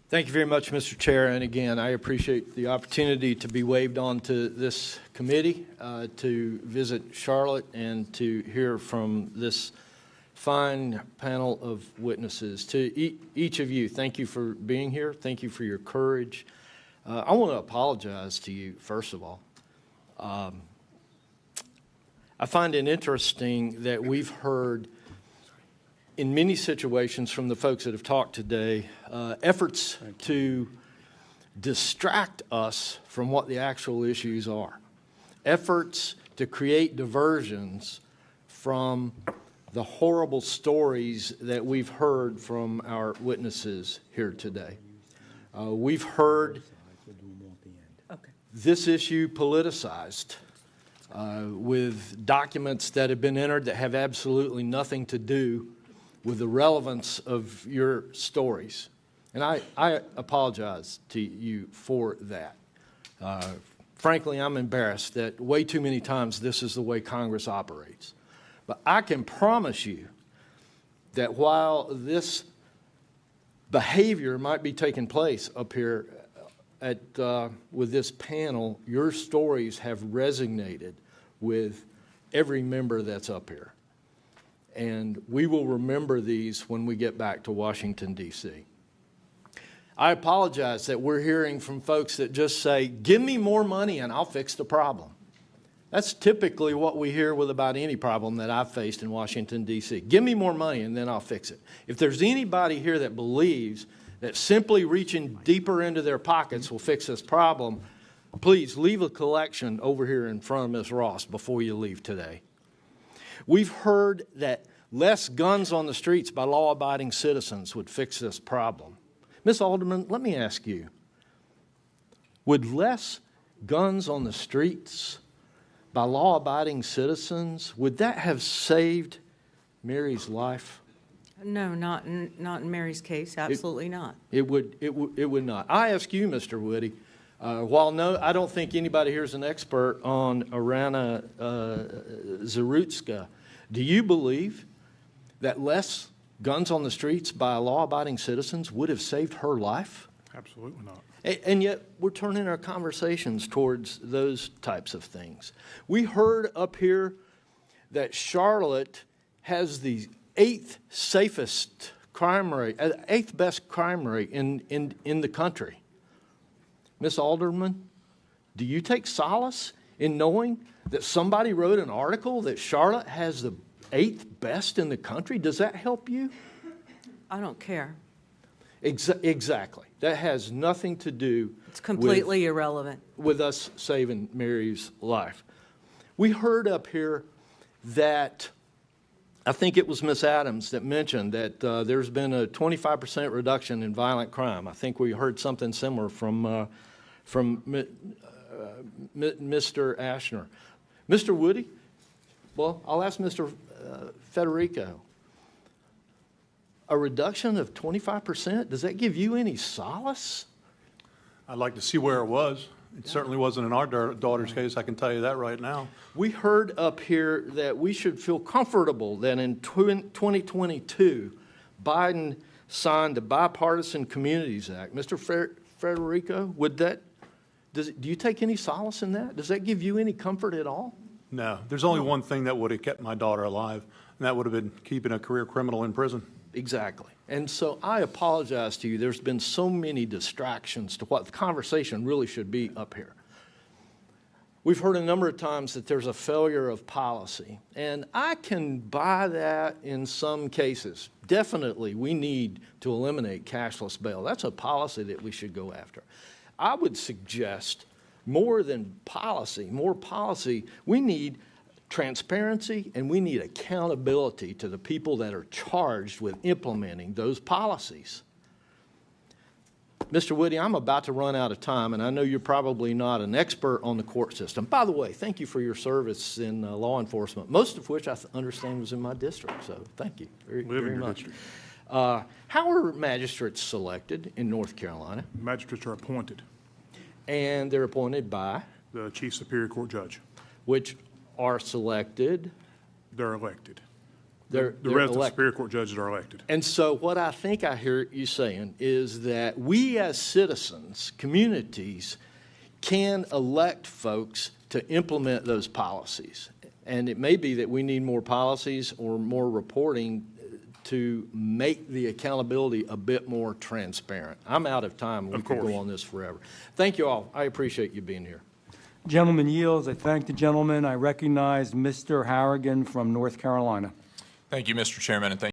Thank you very much, Mr. Chair. And again, I appreciate the opportunity to be waived on to this committee, to visit Charlotte and to hear from this fine panel of witnesses. To each of you, thank you for being here. Thank you for your courage. I want to apologize to you, first of all. I find it interesting that we've heard in many situations from the folks that have talked today, efforts to distract us from what the actual issues are. Efforts to create diversions from the horrible stories that we've heard from our witnesses here today. We've heard this issue politicized with documents that have been entered that have absolutely nothing to do with the relevance of your stories. And I apologize to you for that. Frankly, I'm embarrassed that way too many times this is the way Congress operates. But I can promise you that while this behavior might be taking place up here with this panel, your stories have resonated with every member that's up here. And we will remember these when we get back to Washington, D.C. I apologize that we're hearing from folks that just say, give me more money and I'll fix the problem. That's typically what we hear with about any problem that I've faced in Washington, D.C. Give me more money and then I'll fix it. If there's anybody here that believes that simply reaching deeper into their pockets will fix this problem, please leave a collection over here in front of Ms. Ross before you leave today. We've heard that less guns on the streets by law-abiding citizens would fix this problem. Ms. Alderman, let me ask you, would less guns on the streets by law-abiding citizens, would that have saved Mary's life? No, not in Mary's case. Absolutely not. It would not. I ask you, Mr. Woody, while no, I don't think anybody here is an expert on Arana Zarutska, do you believe that less guns on the streets by law-abiding citizens would have saved her life? Absolutely not. And yet we're turning our conversations towards those types of things. We heard up here that Charlotte has the eighth best crime rate in the country. Ms. Alderman, do you take solace in knowing that somebody wrote an article that Charlotte has the 8th best in the country? Does that help you? I don't care. Exactly. That has nothing to do. It's completely irrelevant with us saving Mary's life. We heard up here that, I think it was Ms. Adams that mentioned that there's been a 25% reduction in violent crime. I think we heard something similar from Mr. Ashner. Mr. Woody, well, I'll ask Mr. Federico. A reduction of 25%, does that give you any solace? I'd like to see where it was. It certainly wasn't in our daughter's case, I can tell you that right now. We heard up here that we should feel comfortable that in 2022, Biden signed the Bipartisan Communities Act. Mr. Federico, do you take any solace in that? Does that give you any comfort at all? No, there's only one thing that would have kept my daughter alive, and that would have been keeping a career criminal in prison. Exactly. And so I apologize to you. There's been so many distractions to what the conversation really should be up here. We've heard a number of times that there's a failure of policy, and I can buy that in some cases. Definitely, we need to eliminate cashless bail. That's a policy that we should go after. I would suggest more than policy, we need transparency and we need accountability to the people that are charged with implementing those policies. Mr. Woody, I'm about to run out of time, and I know you're probably not an expert on the court system. By the way, thank you for your service in law enforcement, most of which I understand was in my district, so thank you very much. How are magistrates selected in North Carolina? Magistrates are appointed. And they're appointed by? The Chief Superior Court Judge. Which are selected? They're elected. They're The rest of the elected. Superior Court judges are elected. And so what I think I hear you saying is that we as citizens, communities, can elect folks to implement those policies. And it may be that we need more policies or more reporting to make the accountability a bit more transparent. I'm out of time. We Of could course. go on this forever. Thank you all. I appreciate you being here. Gentleman yields. I thank the gentleman. I recognize Mr. Harrigan from North Carolina. Thank you, Mr. Chairman, and thank